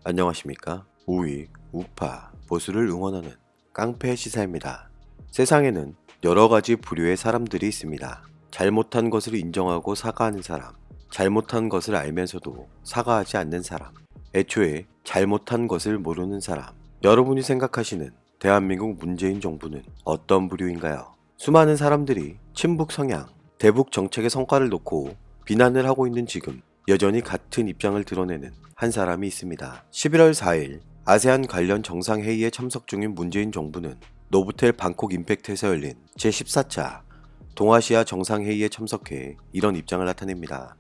안녕하십니까? 우익, 우파, 보수를 응원하는 깡패 시사입니다. 세상에는 여러 가지 부류의 사람들이 있습니다. 잘못한 것을 인정하고 사과하는 사람, 잘못한 것을 알면서도 사과하지 않는 사람, 애초에 잘못한 것을 모르는 사람. 여러분이 생각하시는 대한민국 문재인 정부는 어떤 부류인가요? 수많은 사람들이 친북 성향, 대북 정책의 성과를 놓고 비난을 하고 있는 지금 여전히 같은 입장을 드러내는 한 사람이 있습니다. 11월 4일 아세안 관련 정상회의에 참석 중인 문재인 정부는 노브텔 방콕 임팩트에서 열린 제14차 동아시아 정상회의에 참석해 이런 입장을 나타냅니다.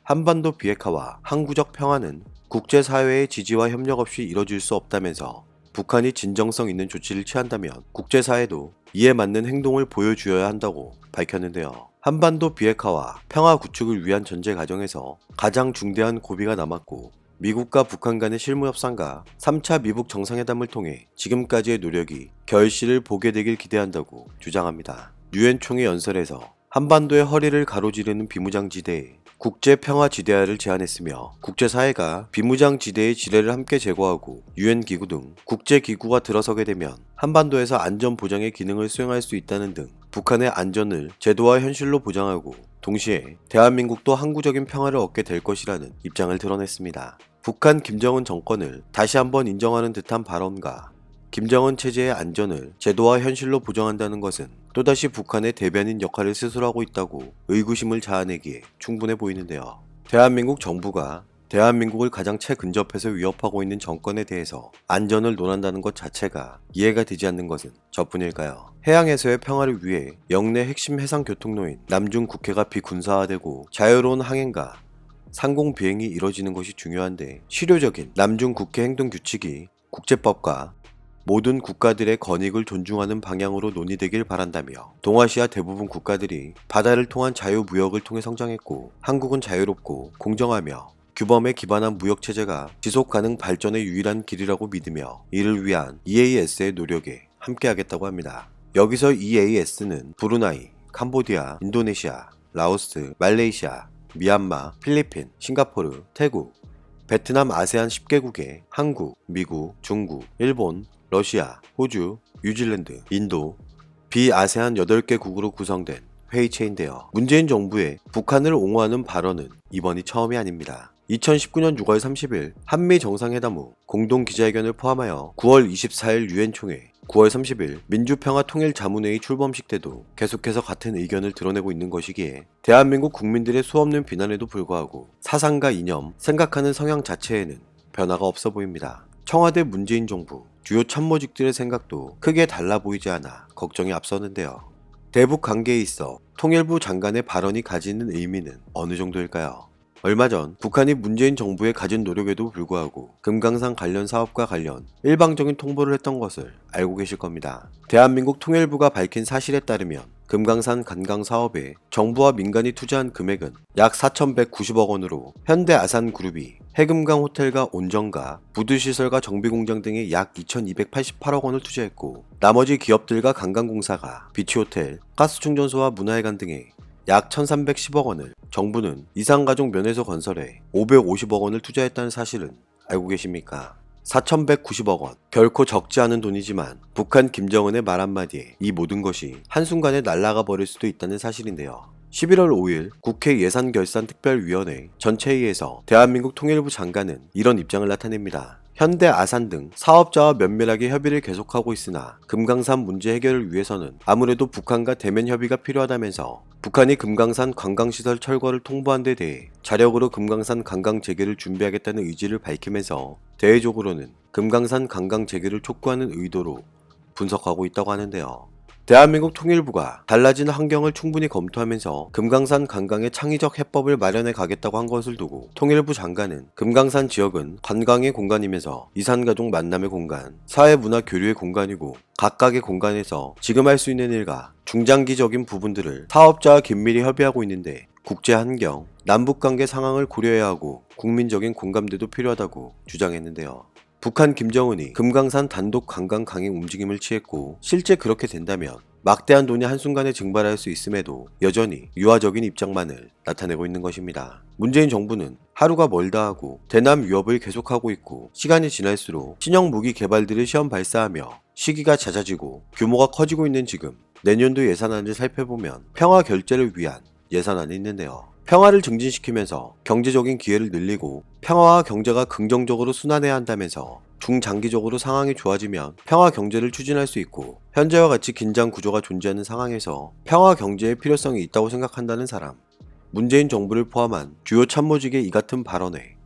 한반도 비핵화와 항구적 평화는 국제사회의 지지와 협력 없이 이뤄질 수 없다면서 북한이 진정성 있는 조치를 취한다면 국제사회도 이에 맞는 행동을 보여주어야 한다고 밝혔는데요. 한반도 비핵화와 평화 구축을 위한 전제 과정에서 가장 중대한 고비가 남았고 미국과 북한 간의 실무 협상과 3차 미북 정상회담을 통해 지금까지의 노력이 결실을 보게 되길 기대한다고 주장합니다. 유엔 총회 연설에서 한반도의 허리를 가로지르는 비무장지대에 국제평화지대화를 제안했으며 국제사회가 비무장지대의 지뢰를 함께 제거하고 유엔 기구 등 국제기구가 들어서게 되면 한반도에서 안전보장의 기능을 수행할 수 있다는 등 북한의 안전을 제도와 현실로 보장하고 동시에 대한민국도 항구적인 평화를 얻게 될 것이라는 입장을 드러냈습니다. 북한 김정은 정권을 다시 한번 인정하는 듯한 발언과 김정은 체제의 안전을 제도와 현실로 보장한다는 것은 또다시 북한의 대변인 역할을 스스로 하고 있다고 의구심을 자아내기에 충분해 보이는데요. 대한민국 정부가 대한민국을 가장 최근접해서 위협하고 있는 정권에 대해서 안전을 논한다는 것 자체가 이해가 되지 않는 것은 저뿐일까요? 해양에서의 평화를 위해 영내 핵심 해상교통로인 남중국해가 비군사화되고 자유로운 항행과 상공 비행이 이뤄지는 것이 중요한데 실효적인 남중국해 행동규칙이 국제법과 모든 국가들의 권익을 존중하는 방향으로 논의되길 바란다며 동아시아 대부분 국가들이 바다를 통한 자유무역을 통해 성장했고 한국은 자유롭고 공정하며 규범에 기반한 무역체제가 지속가능 발전의 유일한 길이라고 믿으며 이를 위한 EAS의 노력에 함께하겠다고 합니다. 여기서 EAS는 브루나이, 캄보디아, 인도네시아, 라오스, 말레이시아, 미얀마, 필리핀, 싱가포르, 태국, 베트남 아세안 10개국에 한국, 미국, 중국, 일본, 러시아, 호주, 뉴질랜드, 인도, 비아세안 8개국으로 구성된 회의체인데요. 문재인 정부의 북한을 옹호하는 발언은 이번이 처음이 아닙니다. 2019년 6월 30일 한미 정상회담 후 공동기자회견을 포함하여 9월 24일 유엔 총회, 9월 30일 민주평화통일자문회의 출범식 때도 계속해서 같은 의견을 드러내고 있는 것이기에 대한민국 국민들의 수없는 비난에도 불구하고 사상과 이념, 생각하는 성향 자체에는 변화가 없어 보입니다. 청와대 문재인 정부 주요 참모직들의 생각도 크게 달라 보이지 않아 걱정이 앞서는데요. 대북 관계에 있어 통일부 장관의 발언이 가지는 의미는 어느 정도일까요? 얼마 전 북한이 문재인 정부에 가진 노력에도 불구하고 금강산 관련 사업과 관련 일방적인 통보를 했던 것을 알고 계실 겁니다. 대한민국 통일부가 밝힌 사실에 따르면 금강산 관광 사업에 정부와 민간이 투자한 금액은 약 4,190억 원으로 현대 아산그룹이 해금강 호텔과 온정가, 부두시설과 정비공장 등에 약 2,288억 원을 투자했고 나머지 기업들과 관광공사가 비치호텔, 가스충전소와 문화회관 등에 약 1,310억 원을 정부는 이산가족 면회소 건설에 550억 원을 투자했다는 사실은 알고 계십니까? 4,190억 원. 결코 적지 않은 돈이지만 북한 김정은의 말 한마디에 이 모든 것이 한순간에 날아가 버릴 수도 있다는 사실인데요. 11월 5일 국회 예산결산특별위원회 전체회의에서 대한민국 통일부 장관은 이런 입장을 나타냅니다. 현대 아산 등 사업자와 면밀하게 협의를 계속하고 있으나 금강산 문제 해결을 위해서는 아무래도 북한과 대면 협의가 필요하다면서 북한이 금강산 관광시설 철거를 통보한 데 대해 자력으로 금강산 관광 재개를 준비하겠다는 의지를 밝히면서 대외적으로는 금강산 관광 재개를 촉구하는 의도로 분석하고 있다고 하는데요. 대한민국 통일부가 달라진 환경을 충분히 검토하면서 금강산 관광의 창의적 해법을 마련해 가겠다고 한 것을 두고 통일부 장관은 금강산 지역은 관광의 공간이면서 이산가족 만남의 공간, 사회문화 교류의 공간이고 각각의 공간에서 지금 할 수 있는 일과 중장기적인 부분들을 사업자와 긴밀히 협의하고 있는데 국제 환경, 남북관계 상황을 고려해야 하고 국민적인 공감대도 필요하다고 주장했는데요. 북한 김정은이 금강산 단독 관광 강행 움직임을 취했고 실제 그렇게 된다면 막대한 돈이 한순간에 증발할 수 있음에도 여전히 유화적인 입장만을 나타내고 있는 것입니다. 문재인 정부는 하루가 멀다 하고 대남 위협을 계속하고 있고, 시간이 지날수록 신형 무기 개발들을 시험 발사하며 시기가 잦아지고 규모가 커지고 있는 지금 내년도 예산안을 살펴보면 평화 결재를 위한 예산안이 있는데요. 평화를 증진시키면서 경제적인 기회를 늘리고 평화와 경제가 긍정적으로 순환해야 한다면서 중장기적으로 상황이 좋아지면 평화 경제를 추진할 수 있고, 현재와 같이 긴장 구조가 존재하는 상황에서 평화 경제의 필요성이 있다고 생각한다는 사람, 문재인 정부를 포함한 주요 참모직의 이 같은 발언에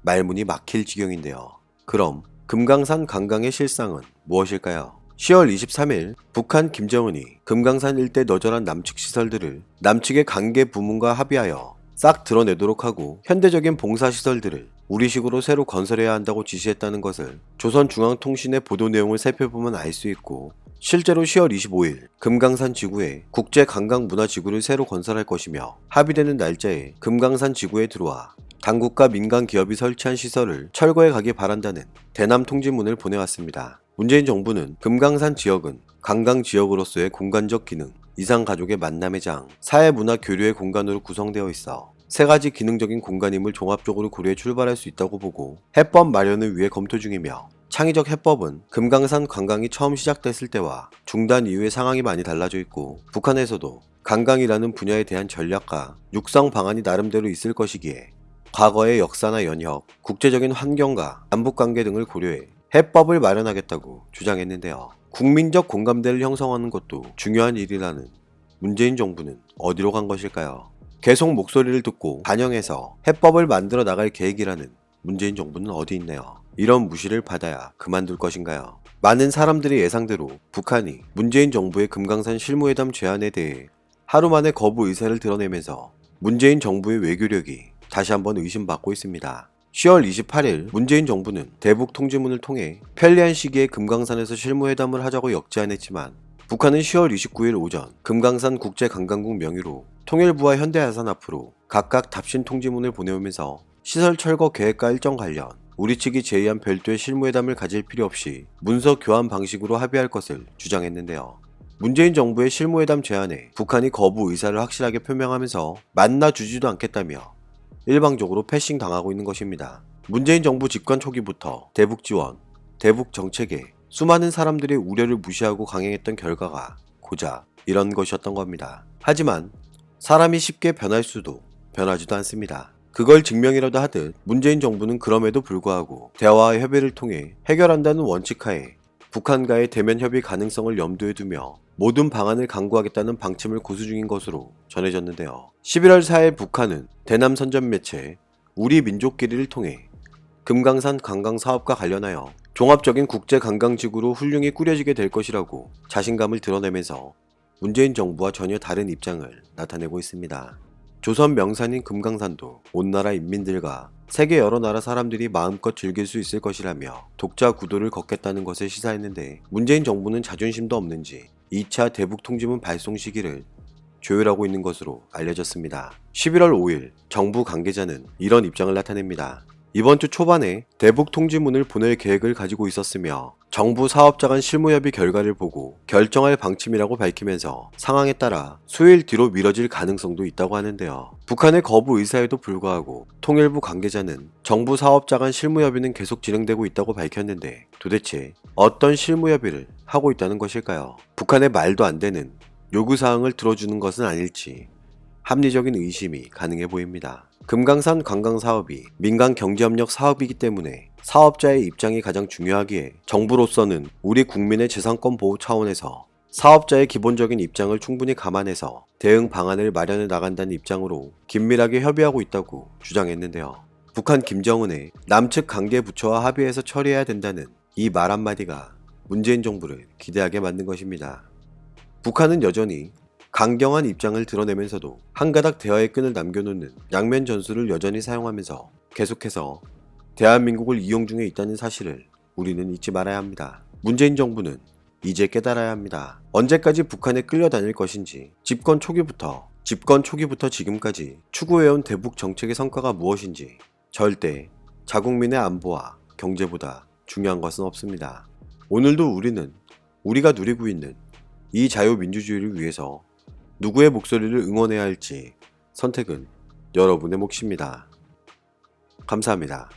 말문이 막힐 지경인데요. 그럼 금강산 관광의 실상은 무엇일까요? 10월 23일 북한 김정은이 금강산 일대 너절한 남측 시설들을 남측의 관계 부문과 합의하여 싹 드러내도록 하고 현대적인 봉사시설들을 우리식으로 새로 건설해야 한다고 지시했다는 것을 조선중앙통신의 보도 내용을 살펴보면 알 수 있고, 실제로 10월 25일 금강산 지구에 국제관광문화지구를 새로 건설할 것이며, 합의되는 날짜에 금강산 지구에 들어와 당국과 민간 기업이 설치한 시설을 철거해 가기 바란다는 대남 통지문을 보내왔습니다. 문재인 정부는 금강산 지역은 관광지역으로서의 공간적 기능, 이상가족의 만남의 장, 사회문화 교류의 공간으로 구성되어 있어 세 가지 기능적인 공간임을 종합적으로 고려해 출발할 수 있다고 보고, 해법 마련을 위해 검토 중이며, 창의적 해법은 금강산 관광이 처음 시작됐을 때와 중단 이후의 상황이 많이 달라져 있고, 북한에서도 관광이라는 분야에 대한 전략과 육성 방안이 나름대로 있을 것이기에 과거의 역사나 연혁, 국제적인 환경과 남북관계 등을 고려해 해법을 마련하겠다고 주장했는데요. 국민적 공감대를 형성하는 것도 중요한 일이라는 문재인 정부는 어디로 간 것일까요? 계속 목소리를 듣고 반영해서 해법을 만들어 나갈 계획이라는 문재인 정부는 어디 있네요. 이런 무시를 받아야 그만둘 것인가요? 많은 사람들의 예상대로 북한이 문재인 정부의 금강산 실무회담 제안에 대해 하루 만에 거부 의사를 드러내면서 문재인 정부의 외교력이 다시 한번 의심받고 있습니다. 10월 28일 문재인 정부는 대북 통지문을 통해 편리한 시기에 금강산에서 실무회담을 하자고 역제안했지만, 북한은 10월 29일 오전 금강산 국제관광국 명의로 통일부와 현대해상 앞으로 각각 답신 통지문을 보내오면서 시설 철거 계획과 일정 관련 우리 측이 제의한 별도의 실무회담을 가질 필요 없이 문서 교환 방식으로 합의할 것을 주장했는데요. 문재인 정부의 실무회담 제안에 북한이 거부 의사를 확실하게 표명하면서 만나주지도 않겠다며 일방적으로 패싱 당하고 있는 것입니다. 문재인 정부 집권 초기부터 대북 지원, 대북 정책에 수많은 사람들의 우려를 무시하고 강행했던 결과가 고작 이런 것이었던 겁니다. 하지만 사람이 쉽게 변할 수도 변하지도 않습니다. 그걸 증명이라도 하듯 문재인 정부는 그럼에도 불구하고 대화와 협의를 통해 해결한다는 원칙하에 북한과의 대면 협의 가능성을 염두에 두며 모든 방안을 강구하겠다는 방침을 고수 중인 것으로 전해졌는데요. 11월 4일 북한은 대남 선전 매체 우리 민족끼리를 통해 금강산 관광사업과 관련하여 종합적인 국제관광지구로 훌륭히 꾸려지게 될 것이라고 자신감을 드러내면서 문재인 정부와 전혀 다른 입장을 나타내고 있습니다. 조선 명산인 금강산도 온 나라 인민들과 세계 여러 나라 사람들이 마음껏 즐길 수 있을 것이라며 독자 구도를 걷겠다는 것을 시사했는데, 문재인 정부는 자존심도 없는지 2차 대북 통지문 발송 시기를 조율하고 있는 것으로 알려졌습니다. 11월 5일 정부 관계자는 이런 입장을 나타냅니다. 이번 주 초반에 대북 통지문을 보낼 계획을 가지고 있었으며 정부 사업자 간 실무협의 결과를 보고 결정할 방침이라고 밝히면서 상황에 따라 수요일 뒤로 미뤄질 가능성도 있다고 하는데요. 북한의 거부 의사에도 불구하고 통일부 관계자는 정부 사업자 간 실무협의는 계속 진행되고 있다고 밝혔는데, 도대체 어떤 실무협의를 하고 있다는 것일까요? 북한의 말도 안 되는 요구사항을 들어주는 것은 아닐지 합리적인 의심이 가능해 보입니다. 금강산 관광사업이 민간 경제협력 사업이기 때문에 사업자의 입장이 가장 중요하기에 정부로서는 우리 국민의 재산권 보호 차원에서 사업자의 기본적인 입장을 충분히 감안해서 대응 방안을 마련해 나간다는 입장으로 긴밀하게 협의하고 있다고 주장했는데요. 북한 김정은의 남측 관계부처와 합의해서 처리해야 된다는 이 말 한마디가 문재인 정부를 기대하게 만든 것입니다. 북한은 여전히 강경한 입장을 드러내면서도 한 가닥 대화의 끈을 남겨놓는 양면 전술을 여전히 사용하면서 계속해서 대한민국을 이용 중에 있다는 사실을 우리는 잊지 말아야 합니다. 문재인 정부는 이제 깨달아야 합니다. 언제까지 북한에 끌려다닐 것인지, 집권 초기부터 지금까지 추구해온 대북 정책의 성과가 무엇인지, 절대 자국민의 안보와 경제보다 중요한 것은 없습니다. 오늘도 우리는 우리가 누리고 있는 이 자유민주주의를 위해서 누구의 목소리를 응원해야 할지 선택은 여러분의 몫입니다. 감사합니다.